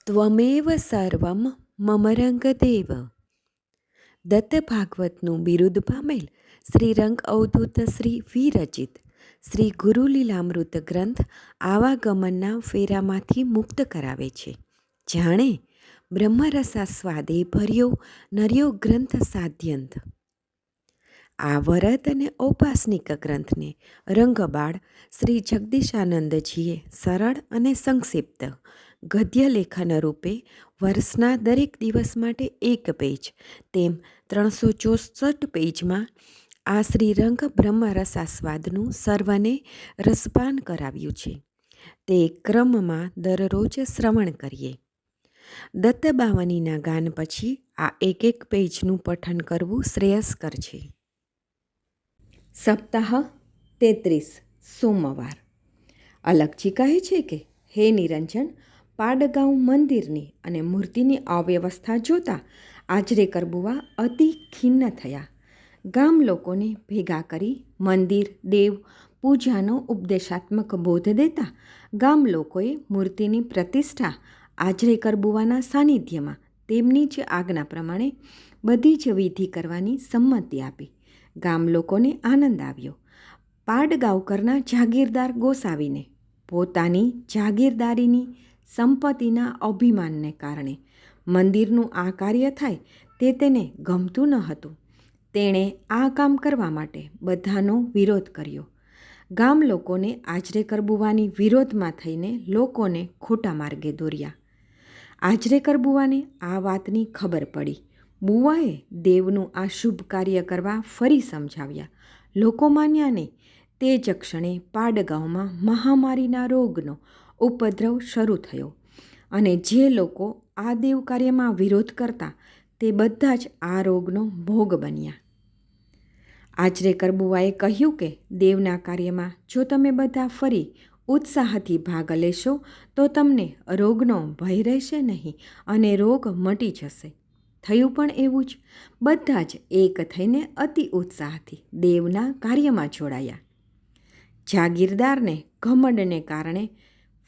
ત્વમેવ સર્વમ મમ રંગદેવ. દત્ત ભાગવતનું બિરુદ પામેલ શ્રી રંગ અવધૂત શ્રી વિરચિત શ્રી ગુરુલીલામૃત ગ્રંથ આવાગમનના ફેરામાંથી મુક્ત કરાવે છે. જાણે બ્રહ્મરસાસ્વાદે ભર્યો નર્યો ગ્રંથ સાધ્યંત. આ વરદ અને ઔપાસનિક ગ્રંથને રંગબાળ શ્રી જગદીશાનંદજીએ સરળ અને સંક્ષિપ્ત ગદ્ય લેખન રૂપે વર્ષના દરેક દિવસ માટે 1 પેજ તેમ 364 પેજમાં આ શ્રીરંગ બ્રહ્મરસાસ્વાદનું સર્વને રસપાન કરાવ્યું છે. તે ક્રમમાં દરરોજ શ્રવણ કરીએ. દત્તબાવનીના ગાન પછી આ 1 પેજનું પઠન કરવું શ્રેયસ્કર છે. સપ્તાહ 33 સોમવાર. અલગજી કહે છે કે હે નિરંજન, પાડગાંવ મંદિરની અને મૂર્તિની અવ્યવસ્થા જોતા આચરેકર બુવા અતિ ખિન્ન થયા. ગામ લોકોને ભેગા કરી મંદિર દેવ પૂજાનો ઉપદેશાત્મક બોધ દેતા ગામ લોકોએ મૂર્તિની પ્રતિષ્ઠા આચરેકર બુવાના સાનિધ્યમાં તેમની જ આજ્ઞા પ્રમાણે બધી જ વિધિ કરવાની સંમતિ આપી. ગામ લોકોને આનંદ આવ્યો. પાડગાંવકરના જાગીરદાર ગોસાવીને પોતાની જાગીરદારીની સંપત્તિના અભિમાનને કારણે મંદિરનું આ કાર્ય થાય તે તેને ગમતું ન હતું. તેણે આ કામ કરવા માટે બધાનો વિરોધ કર્યો. ગામ લોકોને આચરેકર બુવાની વિરોધમાં થઈને લોકોને ખોટા માર્ગે દોર્યા. આચરેકર બુવાને આ વાતની ખબર પડી. બુવાએ દેવનું આ શુભ કાર્ય કરવા ફરી સમજાવ્યા. લોકો માન્યા નહીં. તે જ ક્ષણે પાડગાંવમાં મહામારીના રોગનો ઉપદ્રવ શરૂ થયો અને જે લોકો આ દેવ કાર્યમાં વિરોધ કરતા તે બધા જ આ રોગનો ભોગ બન્યા. આચરેકર બુવાએ કહ્યું કે દેવના કાર્યમાં જો તમે બધા ફરી ઉત્સાહથી ભાગ લેશો તો તમને રોગનો ભય રહેશે નહીં અને રોગ મટી જશે. થયું પણ એવું જ. બધા જ એક થઈને અતિ ઉત્સાહથી દેવના કાર્યમાં જોડાયા. જાગીરદારને ઘમંડને કારણે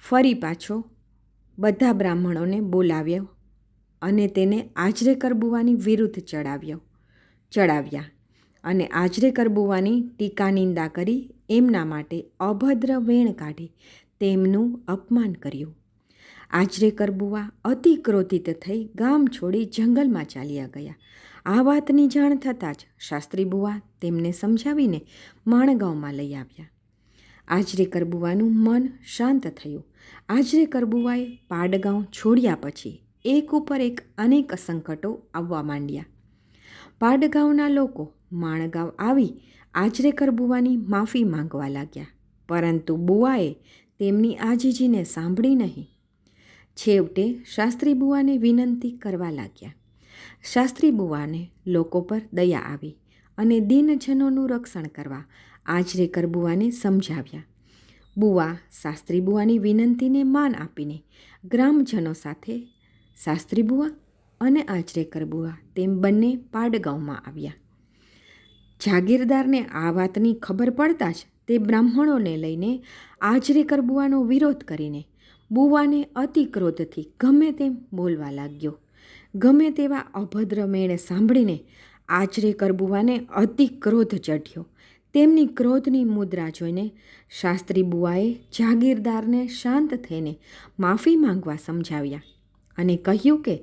ફરી પાછો બધા બ્રાહ્મણોને બોલાવ્યો અને તેને આચરેકર બુવાની વિરુદ્ધ ચડાવ્યા અને આચરેકર બુવાની ટીકા નિંદા કરી એમના માટે અભદ્ર વેણ કાઢી તેમનું અપમાન કર્યું. આચરેકર બુવા અતિ ક્રોધિત થઈ ગામ છોડી જંગલમાં ચાલ્યા ગયા. આ વાતની જાણ થતાં જ શાસ્ત્રી બુવા તેમને સમજાવીને માણગાંવમાં લઈ આવ્યા. આચરેકર બુવાનું મન શાંત થયું. આચરેકર બુવાએ પાડગાંવ છોડ્યા પછી એક ઉપર એક અનેક સંકટો આવવા માંડ્યા. પાડગાંવના લોકો માણગાંવ આવી આચરેકર બુવાની માફી માંગવા લાગ્યા, પરંતુ બુવાએ તેમની આજીજીને સાંભળી નહીં. છેવટે શાસ્ત્રી બુવાને વિનંતી કરવા લાગ્યા. શાસ્ત્રી બુવાને લોકો પર દયા આવી અને દીનજનોનું રક્ષણ કરવા આચરેકર બુવાને સમજાવ્યા. બુવા શાસ્ત્રી બુવાની વિનંતીને માન આપીને ગ્રામજનો સાથે શાસ્ત્રી બુવા અને આચરેકર બુવા તેમ બંને પાડગાંવમાં આવ્યા. જાગીરદારને આ વાતની ખબર પડતા જ તે બ્રાહ્મણોને લઈને આચરેકર બુવાનો વિરોધ કરીને બુવાને અતિ ક્રોધથી ગમે તેમ બોલવા લાગ્યો. ગમે તેવા અભદ્ર મેળ સાંભળીને આચરેકર બુવાને અતિ ક્રોધ ચઢ્યો. તેમની ક્રોધની મુદ્રા જોઈને શાસ્ત્રી બુવાએ જાગીરદારને શાંત થઈને માફી માંગવા સમજાવ્યા અને કહ્યું કે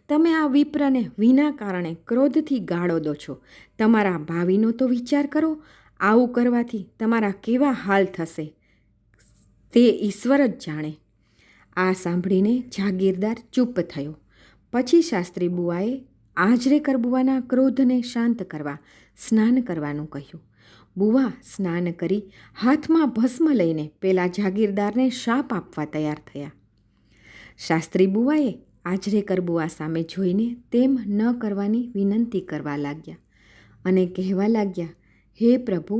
તમે આ વિપ્રને વિના કારણે ક્રોધથી ગાળો દો છો. તમારા ભાવિનો તો વિચાર કરો. આવું કરવાથી તમારા કેવા હાલ થશે તે ઈશ્વર જ જાણે. આ સાંભળીને જાગીરદાર ચૂપ થયો. પછી શાસ્ત્રી બુવાએ આચરેકર બુવાના ક્રોધને શાંત કરવા સ્નાન કરવાનું કહ્યું. બુવા સ્નાન કરી હાથમાં ભસ્મ લઈને પેલા જાગીરદારને શાપ આપવા તૈયાર થયા. શાસ્ત્રી બુવાએ આચરેકર બુવા સામે જોઈને તેમ ન કરવાની વિનંતી કરવા લાગ્યા અને કહેવા લાગ્યા, હે પ્રભુ,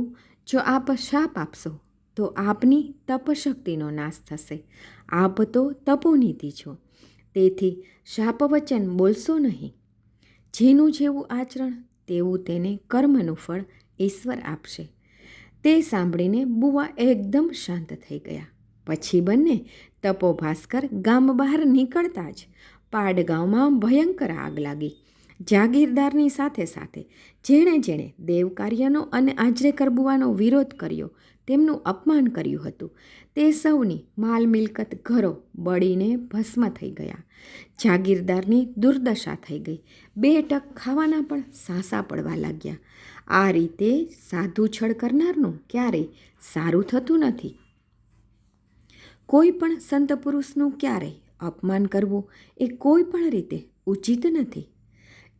જો આપ શાપ આપશો તો આપની તપશક્તિનો નાશ થશે. આપ તો તપોનિધિ છો, તેથી શાપ વચન બોલશો નહીં. જેનું જેવું આચરણ તેવું તેને કર્મનું ફળ ઈશ્વર આપશે. તે સાંભળીને બુવા એકદમ શાંત થઈ ગયા. પછી બંને તપોભાસ્કર ગામ બહાર નીકળતા જ પાડગાંવમાં ભયંકર આગ લાગી. જાગીરદારની સાથે સાથે જેણે દેવકાર્યનો અને આચરેકર બુવાનો વિરોધ કર્યો, તેમનું અપમાન કર્યું હતું, તે સૌની માલ મિલકત ઘરો બળીને ભસ્મ થઈ ગયા. જાગીરદારની દુર્દશા થઈ ગઈ. 2 ટક ખાવાના પણ સાંસા પડવા લાગ્યા. આ રીતે સાધુ છળ કરનારનું ક્યારેય સારું થતું નથી. કોઈ પણ સંત પુરુષનું ક્યારેય અપમાન કરવું એ કોઈ પણ રીતે ઉચિત નથી.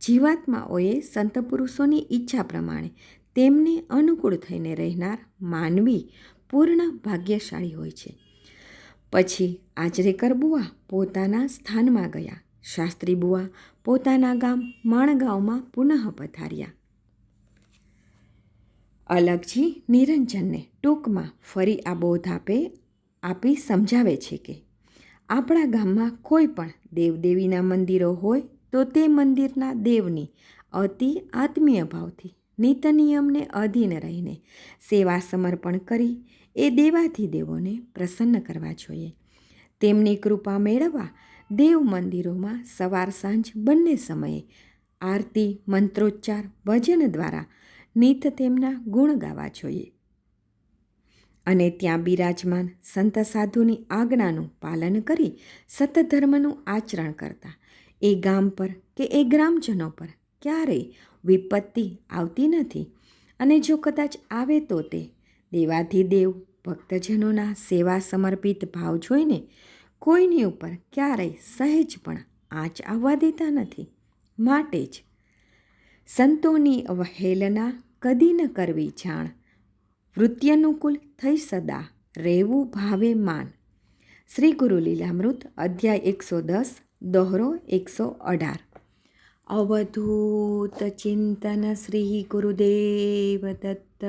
જીવાત્માઓએ સંત પુરુષોની ઈચ્છા પ્રમાણે તેમને અનુકૂળ થઈને રહેનાર માનવી પૂર્ણ ભાગ્યશાળી હોય છે. પછી આચરેકર બુવા પોતાના સ્થાનમાં ગયા. શાસ્ત્રી બુવા પોતાના ગામ માણગાંવમાં પુનઃ પધાર્યા. અલગજી નિરંજનને ટૂંકમાં ફરી આ બોધ આપી સમજાવે છે કે આપણા ગામમાં કોઈ પણ દેવદેવીના મંદિરો હોય તો તે મંદિરના દેવની અતિ આત્મીય ભાવથી નીત નિયમને અધીન રહીને સેવા સમર્પણ કરી એ દેવાધિદેવોને પ્રસન્ન કરવા જોઈએ. તેમની કૃપા મેળવવા દેવ મંદિરોમાં સવાર સાંજ બંને સમયે આરતી, મંત્રોચ્ચાર, ભજન દ્વારા નિત તેમના ગુણ ગાવા જોઈએ. અને ત્યાં બિરાજમાન સંત સાધુની આજ્ઞાનું પાલન કરી સતધર્મનું આચરણ કરતા એ ગામ પર કે એ ગ્રામજનો પર ક્યારેય વિપત્તિ આવતી નથી. અને જો કદાચ આવે તો તે દેવાધિદેવ ભક્તજનોના સેવા સમર્પિત ભાવ જોઈને કોઈની ઉપર ક્યારેય સહેજ પણ આંચ આવવા દેતા નથી. માટે જ સંતોની અવહેલના કદી ન કરવી જાણ, વૃત્ત્યનુકૂળ થઈ સદા રહેવું ભાવે માન. શ્રી ગુરુ લીલામૃત અધ્યાય 110 દોહરો 118. અવધૂત ચિંતન શ્રી ગુરુદેવ દત્ત.